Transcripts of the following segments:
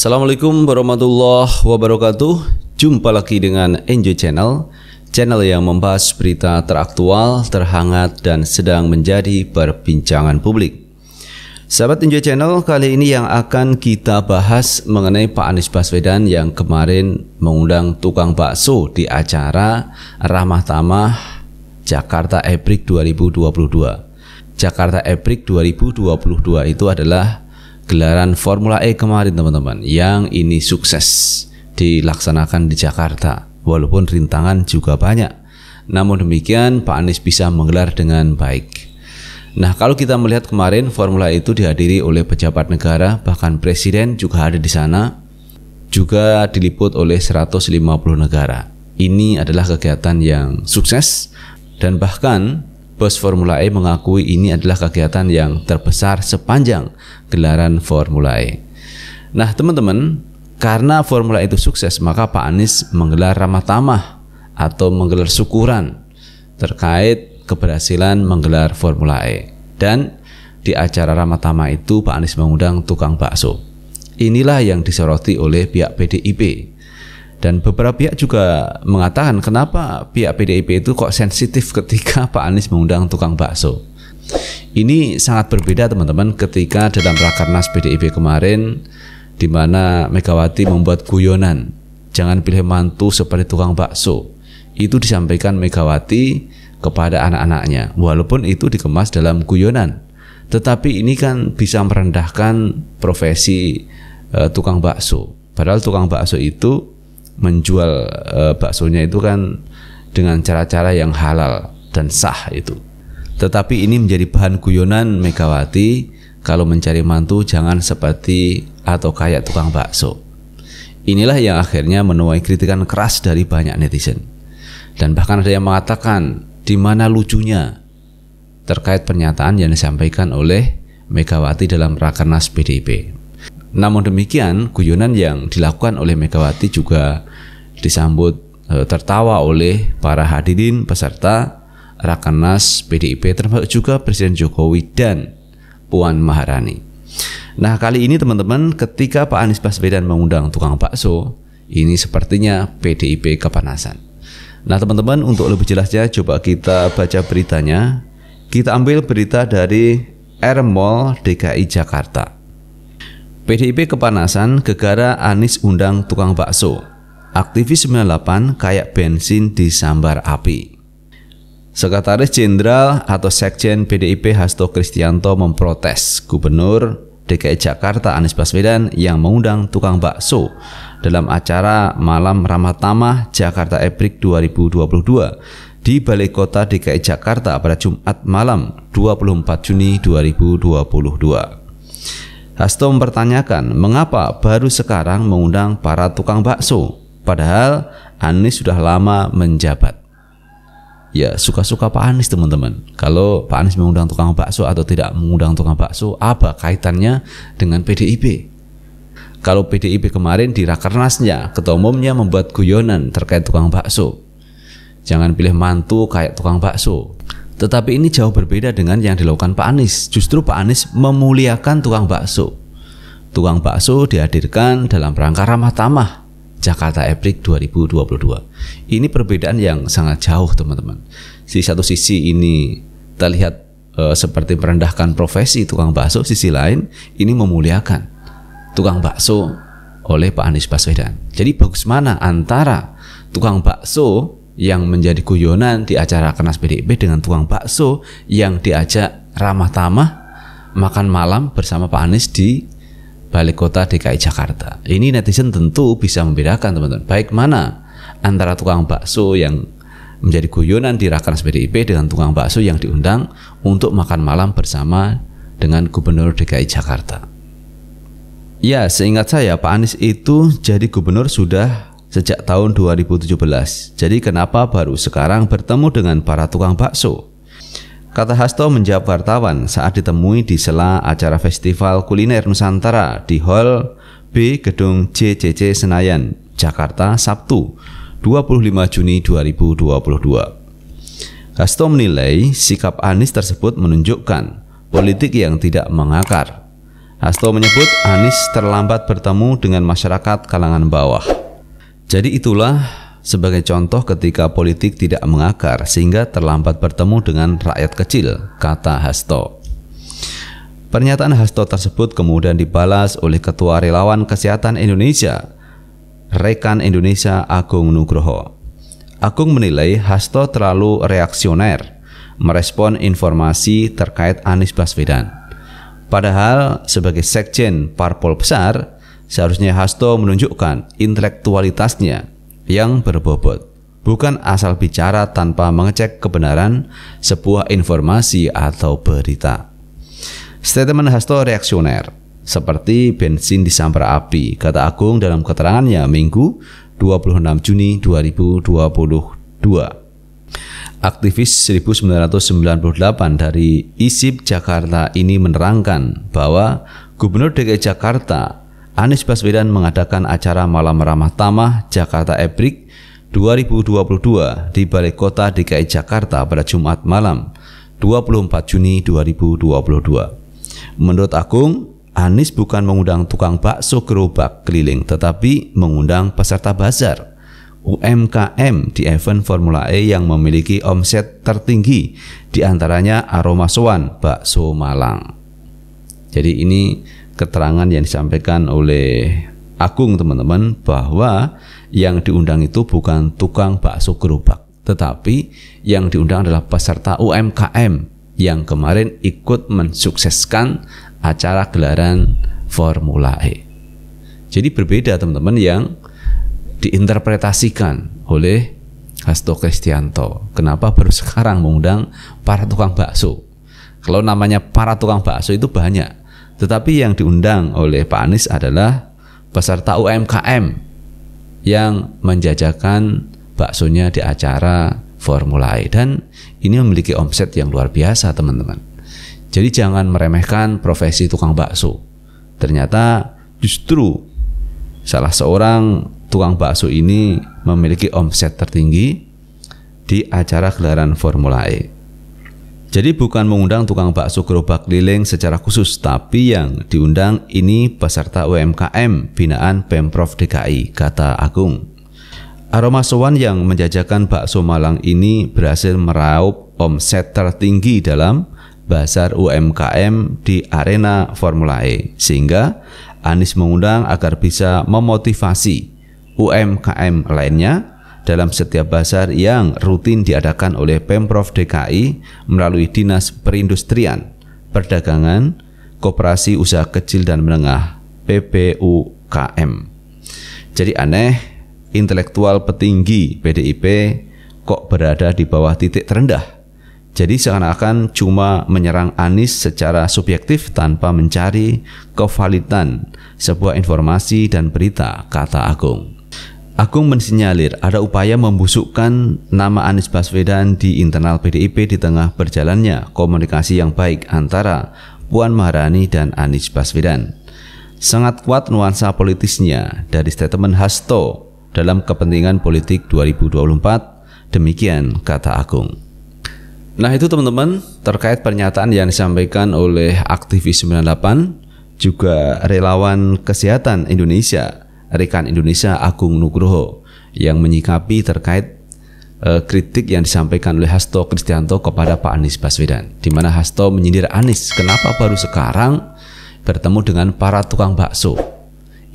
Assalamualaikum warahmatullahi wabarakatuh. Jumpa lagi dengan Enjoy Channel, channel yang membahas berita teraktual, terhangat, dan sedang menjadi perbincangan publik. Sahabat Enjoy Channel, kali ini yang akan kita bahas mengenai Pak Anies Baswedan yang kemarin mengundang tukang bakso di acara Ramah Tamah Jakarta Ebrik 2022. Jakarta Ebrik 2022 itu adalah gelaran Formula E kemarin teman-teman, yang ini sukses dilaksanakan di Jakarta walaupun rintangan juga banyak. Namun demikian Pak Anies bisa menggelar dengan baik. Nah, kalau kita melihat kemarin Formula E itu dihadiri oleh pejabat negara, bahkan presiden juga ada di sana, juga diliput oleh 150 negara. Ini adalah kegiatan yang sukses dan bahkan bos Formula E mengakui ini adalah kegiatan yang terbesar sepanjang gelaran Formula E. Nah teman-teman, karena Formula E itu sukses, maka Pak Anies menggelar ramah tamah atau menggelar syukuran terkait keberhasilan menggelar Formula E. Dan di acara ramah tamah itu Pak Anies mengundang tukang bakso. Inilah yang disoroti oleh pihak PDIP. Dan beberapa pihak juga mengatakan kenapa pihak PDIP itu kok sensitif ketika Pak Anies mengundang tukang bakso. Ini sangat berbeda teman-teman ketika dalam Rakernas PDIP kemarin, di mana Megawati membuat guyonan, jangan pilih mantu seperti tukang bakso. Itu disampaikan Megawati kepada anak-anaknya, walaupun itu dikemas dalam guyonan. Tetapi ini kan bisa merendahkan profesi tukang bakso. Padahal tukang bakso itu menjual baksonya itu kan dengan cara-cara yang halal dan sah itu. Tetapi ini menjadi bahan guyonan Megawati, kalau mencari mantu jangan seperti atau kayak tukang bakso. Inilah yang akhirnya menuai kritikan keras dari banyak netizen. Dan bahkan ada yang mengatakan di mana lucunya terkait pernyataan yang disampaikan oleh Megawati dalam Rakernas PDIP. Namun demikian, guyonan yang dilakukan oleh Megawati juga disambut tertawa oleh para hadirin peserta Rakernas PDIP, termasuk juga Presiden Jokowi dan Puan Maharani. Nah, kali ini teman-teman, ketika Pak Anies Baswedan mengundang tukang bakso, ini sepertinya PDIP kepanasan. Nah teman-teman, untuk lebih jelasnya coba kita baca beritanya. Kita ambil berita dari R-Mall DKI Jakarta. PDIP kepanasan gegara Anies undang tukang bakso. Aktivis 98 kayak bensin disambar api. Sekretaris Jenderal atau Sekjen PDIP Hasto Kristianto memprotes Gubernur DKI Jakarta Anies Baswedan yang mengundang tukang bakso dalam acara Malam Ramah Tamah Jakarta Ebrik 2022 di Balai Kota DKI Jakarta pada Jumat malam 24 Juni 2022. Hasto mempertanyakan mengapa baru sekarang mengundang para tukang bakso, padahal Anies sudah lama menjabat. Ya, suka-suka Pak Anies teman-teman. Kalau Pak Anies mengundang tukang bakso atau tidak mengundang tukang bakso, apa kaitannya dengan PDIP? Kalau PDIP kemarin di Rakernasnya, ketua umumnya membuat guyonan terkait tukang bakso. Jangan pilih mantu kayak tukang bakso. Tetapi ini jauh berbeda dengan yang dilakukan Pak Anies. Justru Pak Anies memuliakan tukang bakso. Tukang bakso dihadirkan dalam rangka ramah tamah Jakarta Ebrik 2022. Ini perbedaan yang sangat jauh teman-teman. Di satu sisi ini terlihat seperti merendahkan profesi tukang bakso, sisi lain ini memuliakan tukang bakso oleh Pak Anies Baswedan. Jadi bagus mana antara tukang bakso yang menjadi guyonan di acara Rakernas PDIP dengan tukang bakso yang diajak ramah tamah makan malam bersama Pak Anies di Balai Kota DKI Jakarta. Ini netizen tentu bisa membedakan teman-teman, baik mana antara tukang bakso yang menjadi guyonan di Rakernas PDIP dengan tukang bakso yang diundang untuk makan malam bersama dengan Gubernur DKI Jakarta. Ya, seingat saya Pak Anies itu jadi gubernur sudah sejak tahun 2017. Jadi kenapa baru sekarang bertemu dengan para tukang bakso? Kata Hasto menjawab wartawan saat ditemui di sela acara Festival Kuliner Nusantara di Hall B Gedung JCC Senayan, Jakarta, Sabtu 25 Juni 2022. Hasto menilai sikap Anies tersebut menunjukkan politik yang tidak mengakar. Hasto menyebut Anies terlambat bertemu dengan masyarakat kalangan bawah. Jadi itulah sebagai contoh ketika politik tidak mengakar sehingga terlambat bertemu dengan rakyat kecil, kata Hasto. Pernyataan Hasto tersebut kemudian dibalas oleh Ketua Relawan Kesehatan Indonesia, Rekan Indonesia Agung Nugroho. Agung menilai Hasto terlalu reaksioner merespon informasi terkait Anies Baswedan. Padahal sebagai sekjen parpol besar, seharusnya Hasto menunjukkan intelektualitasnya yang berbobot, bukan asal bicara tanpa mengecek kebenaran sebuah informasi atau berita. Statement Hasto reaksioner, seperti bensin disambar api, kata Agung dalam keterangannya Minggu 26 Juni 2022. Aktivis 1998 dari ISIP Jakarta ini menerangkan bahwa Gubernur DKI Jakarta Anies Baswedan mengadakan acara Malam Ramah Tamah Jakarta Ebrik 2022 di Balai Kota DKI Jakarta pada Jumat malam 24 Juni 2022. Menurut Agung, Anies bukan mengundang tukang bakso gerobak keliling, tetapi mengundang peserta bazar UMKM di event Formula E yang memiliki omset tertinggi, diantaranya Aroma Sowan Bakso Malang. Jadi ini keterangan yang disampaikan oleh Agung, teman-teman, bahwa yang diundang itu bukan tukang bakso gerobak, tetapi yang diundang adalah peserta UMKM yang kemarin ikut mensukseskan acara gelaran Formula E. Jadi berbeda, teman-teman, yang diinterpretasikan oleh Hasto Kristianto. Kenapa baru sekarang mengundang para tukang bakso? Kalau namanya para tukang bakso itu banyak, tetapi yang diundang oleh Pak Anies adalah peserta UMKM yang menjajakan baksonya di acara Formula E, dan ini memiliki omset yang luar biasa, teman-teman. Jadi jangan meremehkan profesi tukang bakso. Ternyata justru salah seorang tukang bakso ini memiliki omset tertinggi di acara gelaran Formula E. Jadi bukan mengundang tukang bakso gerobak keliling secara khusus, tapi yang diundang ini peserta UMKM binaan Pemprov DKI, kata Agung. Aroma Sowan yang menjajakan bakso Malang ini berhasil meraup omset tertinggi dalam bazar UMKM di arena Formula E, sehingga Anies mengundang agar bisa memotivasi UMKM lainnya dalam setiap bazar yang rutin diadakan oleh Pemprov DKI melalui Dinas Perindustrian, Perdagangan, Koperasi Usaha Kecil dan Menengah (PPUKM). Jadi aneh, intelektual petinggi PDIP kok berada di bawah titik terendah. Jadi seakan-akan cuma menyerang Anies secara subjektif tanpa mencari kevalidan sebuah informasi dan berita, kata Agung. Agung mensinyalir ada upaya membusukkan nama Anies Baswedan di internal PDIP di tengah berjalannya komunikasi yang baik antara Puan Maharani dan Anies Baswedan. Sangat kuat nuansa politisnya dari statement Hasto dalam kepentingan politik 2024, demikian kata Agung. Nah itu, teman-teman, terkait pernyataan yang disampaikan oleh aktivis 98 juga relawan kesehatan Indonesia, Rekan Indonesia Agung Nugroho, yang menyikapi terkait kritik yang disampaikan oleh Hasto Kristianto kepada Pak Anies Baswedan, di mana Hasto menyindir Anies, kenapa baru sekarang bertemu dengan para tukang bakso?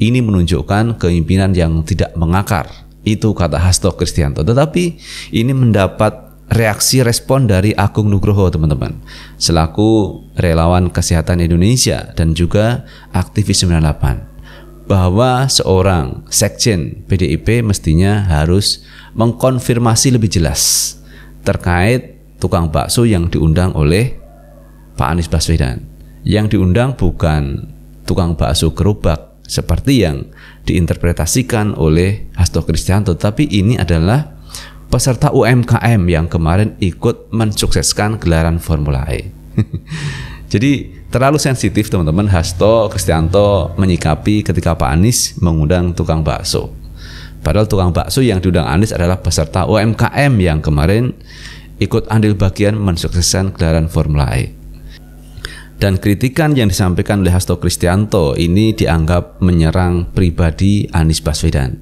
Ini menunjukkan kepemimpinan yang tidak mengakar, itu kata Hasto Kristianto. Tetapi ini mendapat reaksi respon dari Agung Nugroho, teman-teman, selaku relawan kesehatan Indonesia dan juga aktivis 98, bahwa seorang sekjen PDIP mestinya harus mengkonfirmasi lebih jelas terkait tukang bakso yang diundang oleh Pak Anies Baswedan. Yang diundang bukan tukang bakso gerobak seperti yang diinterpretasikan oleh Hasto Kristianto, tapi ini adalah peserta UMKM yang kemarin ikut mensukseskan gelaran Formula E. Jadi terlalu sensitif, teman-teman, Hasto Kristianto menyikapi ketika Pak Anies mengundang tukang bakso. Padahal tukang bakso yang diundang Anies adalah peserta UMKM yang kemarin ikut andil bagian mensukseskan gelaran Formula E. Dan kritikan yang disampaikan oleh Hasto Kristianto ini dianggap menyerang pribadi Anies Baswedan.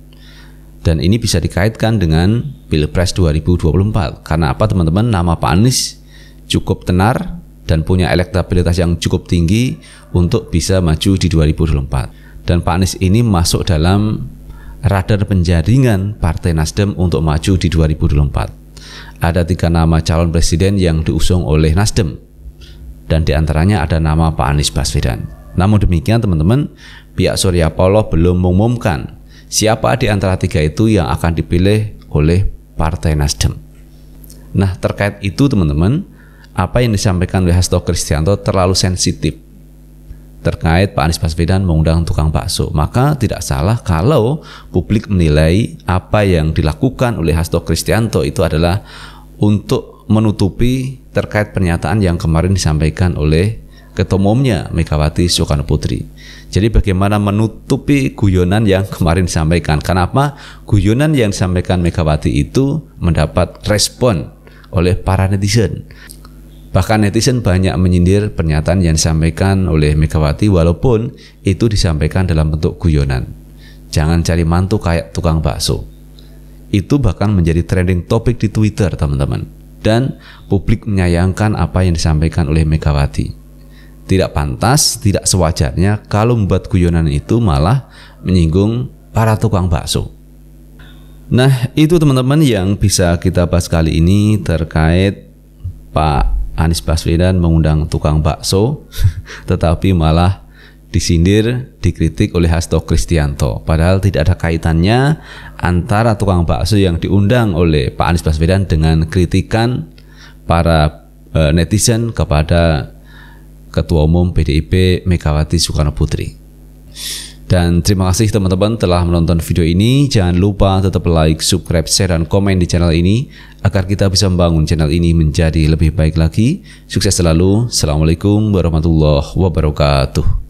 Dan ini bisa dikaitkan dengan Pilpres 2024. Karena apa teman-teman? Nama Pak Anies cukup tenar dan punya elektabilitas yang cukup tinggi untuk bisa maju di 2024. Dan Pak Anies ini masuk dalam radar penjaringan Partai Nasdem untuk maju di 2024. Ada 3 nama calon presiden yang diusung oleh Nasdem. Dan diantaranya ada nama Pak Anies Baswedan. Namun demikian teman-teman, pihak Surya Paloh belum mengumumkan siapa di antara 3 itu yang akan dipilih oleh Partai Nasdem. Nah, terkait itu teman-teman, apa yang disampaikan oleh Hasto Kristianto terlalu sensitif terkait Pak Anies Baswedan mengundang tukang bakso. Maka tidak salah kalau publik menilai apa yang dilakukan oleh Hasto Kristianto itu adalah untuk menutupi terkait pernyataan yang kemarin disampaikan oleh Ketua Umumnya Megawati Soekarno Putri. Jadi bagaimana menutupi guyonan yang kemarin disampaikan? Kenapa guyonan yang disampaikan Megawati itu mendapat respon oleh para netizen? Bahkan netizen banyak menyindir pernyataan yang disampaikan oleh Megawati walaupun itu disampaikan dalam bentuk guyonan. Jangan cari mantu kayak tukang bakso. Itu bahkan menjadi trending topik di Twitter teman-teman. Dan publik menyayangkan apa yang disampaikan oleh Megawati. Tidak pantas, tidak sewajarnya kalau membuat guyonan itu malah menyinggung para tukang bakso. Nah, itu teman-teman yang bisa kita bahas kali ini terkait Pak Anies Baswedan mengundang tukang bakso, tetapi malah disindir, dikritik oleh Hasto Kristianto. Padahal tidak ada kaitannya antara tukang bakso yang diundang oleh Pak Anies Baswedan dengan kritikan para netizen kepada Ketua Umum PDIP Megawati Soekarno Putri. Dan terima kasih teman-teman telah menonton video ini. Jangan lupa tetap like, subscribe, share, dan komen di channel ini agar kita bisa membangun channel ini menjadi lebih baik lagi. Sukses selalu. Assalamualaikum warahmatullahi wabarakatuh.